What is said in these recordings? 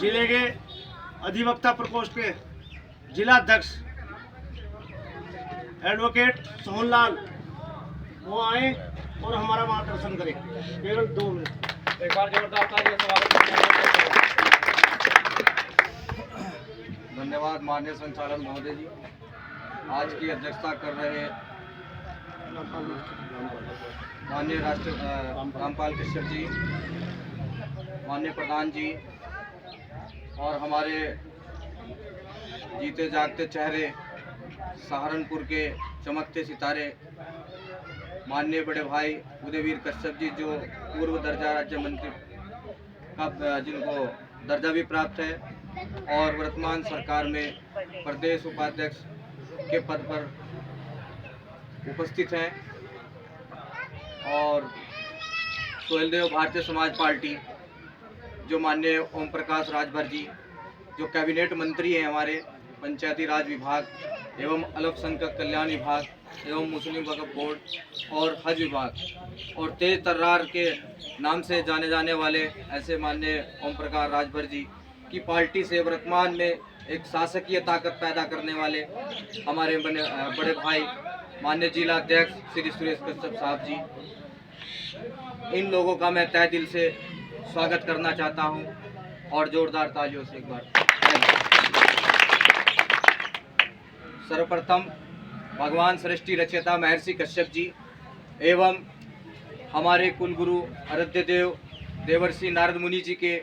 जिले के अधिवक्ता प्रकोष्ठ के जिला अध्यक्ष एडवोकेट सोहनलाल वो आए और हमारा मार्गदर्शन करें। केवल 2 मिनट। एक बार जोरदार तालियों से स्वागत। धन्यवाद माननीय संचालक महोदय जी। आज की अध्यक्षता कर रहे माननीय रामपाल कश्यप जी, माननीय प्रधान जी और हमारे जीते जागते चेहरे सहारनपुर के चमकते सितारे माननीय बड़े भाई उदयवीर कश्यप जी, जो पूर्व दर्जा राज्य मंत्री का जिनको दर्जा भी प्राप्त है और वर्तमान सरकार में प्रदेश उपाध्यक्ष के पद पर उपस्थित हैं, और सोहेलदेव भारतीय समाज पार्टी जो माननीय ओम प्रकाश राजभर जी, जो कैबिनेट मंत्री हैं हमारे पंचायती राज विभाग एवं अल्पसंख्यक कल्याण विभाग एवं मुस्लिम वक्फ बोर्ड और हज विभाग, और तेज तर्रार के नाम से जाने जाने वाले ऐसे माननीय ओम प्रकाश राजभर जी की पार्टी से वर्तमान में एक शासकीय ताकत पैदा करने वाले हमारे बड़े भाई माननीय जिला अध्यक्ष श्री सुरेश कश्यप साहब जी, इन लोगों का मैं तहे दिल से स्वागत करना चाहता हूं और जोरदार तालियों से एक बार। सर्वप्रथम भगवान सृष्टि रचयिता महर्षि कश्यप जी एवं हमारे कुलगुरु आराध्य देव देवर्षि नारद मुनि जी के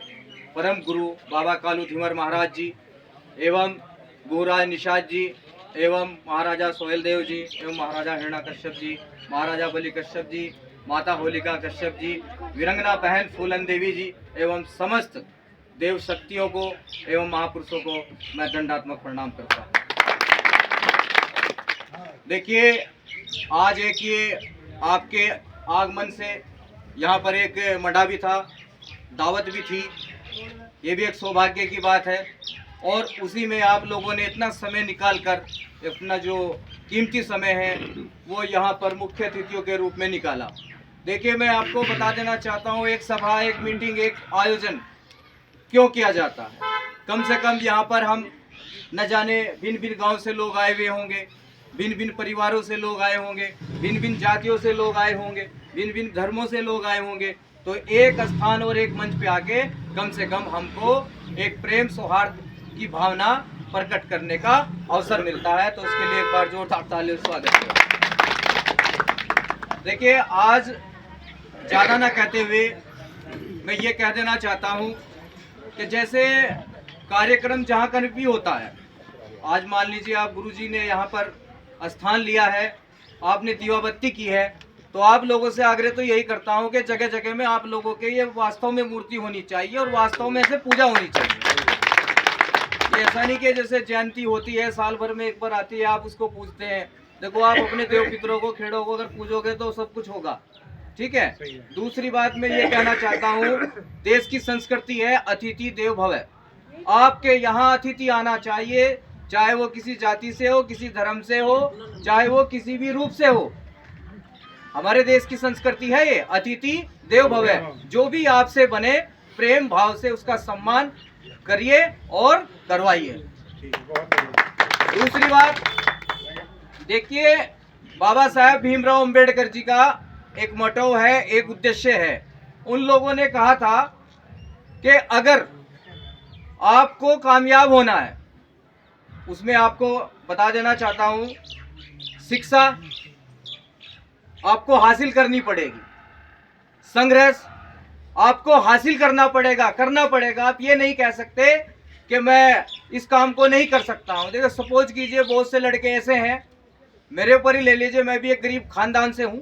परम गुरु बाबा कालू धीवर महाराज जी एवं गुरुराज निषाद जी एवं महाराजा सोहेलदेव जी एवं महाराजा हिरणा कश्यप जी, महाराजा बलि कश्यप जी, माता होलिका कश्यप जी, वीरंगना बहन फूलन देवी जी एवं समस्त देव शक्तियों को एवं महापुरुषों को मैं दंडात्मक प्रणाम करता हूँ। देखिए, आज एक ये आपके आगमन से यहाँ पर एक मडा भी था, दावत भी थी, ये भी एक सौभाग्य की बात है, और उसी में आप लोगों ने इतना समय निकाल कर अपना जो कीमती समय है वो यहाँ पर मुख्य अतिथियों के रूप में निकाला। देखिए, मैं आपको बता देना चाहता हूँ, एक सभा, एक मीटिंग, एक आयोजन क्यों किया जाता है। कम से कम यहाँ पर हम न जाने भिन्न भिन्न गांव से लोग आए हुए होंगे, भिन्न भिन्न परिवारों से लोग आए होंगे, भिन्न भिन्न जातियों से लोग आए होंगे, भिन्न भिन्न धर्मों से लोग आए होंगे, तो एक स्थान और एक मंच पे आके कम से कम हमको एक प्रेम सौहार्द की भावना प्रकट करने का अवसर मिलता है। तो उसके लिए एक बार जोरदार तालियों से स्वागत करें। देखिए, आज ज़्यादा ना कहते हुए मैं ये कह देना चाहता हूँ कि जैसे कार्यक्रम जहाँ कहीं भी होता है, आज मान लीजिए आप गुरुजी ने यहाँ पर स्थान लिया है, आपने दीवाबत्ती की है, तो आप लोगों से आग्रह तो यही करता हूँ कि जगह जगह में आप लोगों के ये वास्तव में मूर्ति होनी चाहिए और वास्तव में ऐसे पूजा होनी चाहिए। ये ऐसा नहीं कि जैसे जयंती होती है, साल भर में एक बार आती है, आप उसको पूजते हैं। देखो, आप अपने देव पितरों को, खेड़ों को अगर पूजोगे तो सब कुछ होगा, ठीक है। दूसरी बात मैं ये कहना चाहता हूँ, देश की संस्कृति है अतिथि देव भव। आपके यहाँ अतिथि आना चाहिए, चाहे वो किसी जाति से हो, किसी धर्म से हो, चाहे वो किसी भी रूप से हो। हमारे देश की संस्कृति है ये अतिथि देव भव। जो भी आपसे बने, प्रेम भाव से उसका सम्मान करिए और करवाइए। दूसरी बात, देखिए, बाबा साहेब भीमराव अंबेडकर जी का एक मोटो है, एक उद्देश्य है। उन लोगों ने कहा था कि अगर आपको कामयाब होना है, उसमें आपको बता देना चाहता हूं, शिक्षा आपको हासिल करनी पड़ेगी, संघर्ष आपको हासिल करना पड़ेगा, करना पड़ेगा। आप ये नहीं कह सकते कि मैं इस काम को नहीं कर सकता हूं। देखो, सपोज कीजिए बहुत से लड़के ऐसे हैं, मेरे ऊपर ही ले लीजिए, मैं भी एक गरीब खानदान से हूं,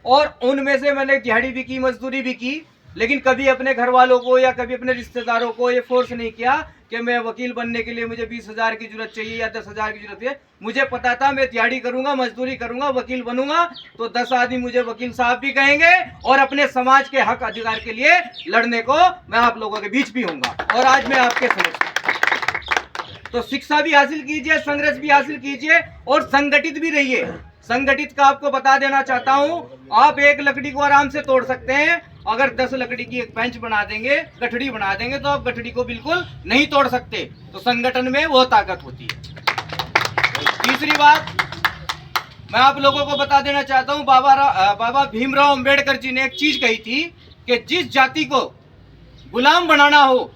और उनमें से मैंने दिहाड़ी भी की, मजदूरी भी की, लेकिन कभी अपने घर वालों को या कभी अपने रिश्तेदारों को ये फोर्स नहीं किया कि मैं वकील बनने के लिए मुझे 20,000 की जरूरत चाहिए या 10,000 की जरूरत है। मुझे पता था मैं दिहाड़ी करूंगा, मजदूरी करूंगा, वकील बनूंगा तो 10 आदमी मुझे वकील साहब भी कहेंगे, और अपने समाज के हक अधिकार के लिए लड़ने को मैं आप लोगों के बीच भी हूंगा। और आज मैं आपके समझ, तो शिक्षा भी हासिल कीजिए, संघर्ष भी हासिल कीजिए और संगठित भी रहिए। संगठित का आपको बता देना चाहता हूं, आप एक लकड़ी को आराम से तोड़ सकते हैं, अगर 10 लकड़ी की एक बेंच बना देंगे, गठड़ी बना देंगे, तो आप गठड़ी को बिल्कुल नहीं तोड़ सकते। तो संगठन में वो ताकत होती है। तीसरी बात मैं आप लोगों को बता देना चाहता हूँ, बाबा भीमराव अंबेडकर जी ने एक चीज कही थी कि जिस जाति को गुलाम बनाना हो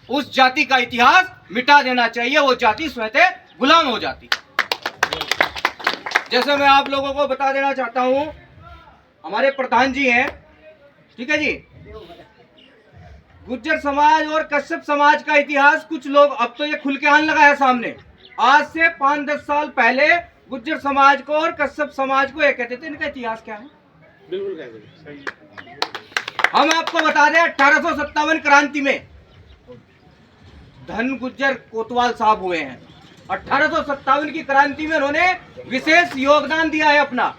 उस जाति का इतिहास मिटा देना चाहिए, वो जाति स्वतः गुलाम हो जाती। जैसे मैं आप लोगों को बता देना चाहता हूं, हमारे प्रधान जी हैं, ठीक है जी, गुर्जर समाज और कश्यप समाज का इतिहास कुछ लोग अब तो ये खुल के आने लगा है सामने। आज से 5-10 साल पहले गुर्जर समाज को और कश्यप समाज को ये कहते थे, इनका इतिहास क्या है? बिल्कुल कहते सही। हम आपको बता दें 1857 क्रांति में धन गुर्जर कोतवाल साहब हुए हैं। 1857 की क्रांति में उन्होंने विशेष योगदान दिया है अपना,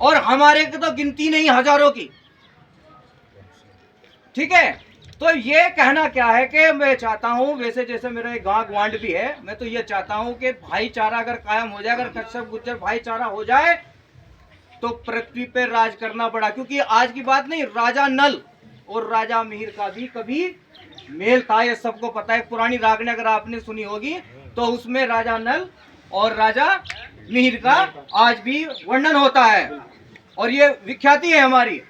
और हमारे की तो गिनती नहीं हजारों की, ठीक है। तो ये कहना क्या है कि मैं चाहता हूं, वैसे जैसे मेरा एक गांव ग्वांड भी है, मैं तो ये चाहता हूं कि भाईचारा अगर कायम हो जाए, अगर कश्यप गुर्जर भाईचारा हो जाए तो पृथ्वी पे राज करना पड़ा। क्योंकि आज की बात नहीं, राजा नल और राजा मिहिर का भी कभी मेल था, ये सबको पता है। पुरानी रागनी अगर आपने सुनी होगी तो उसमें राजा नल और राजा मिहिर का आज भी वर्णन होता है, और ये विख्याति है हमारी।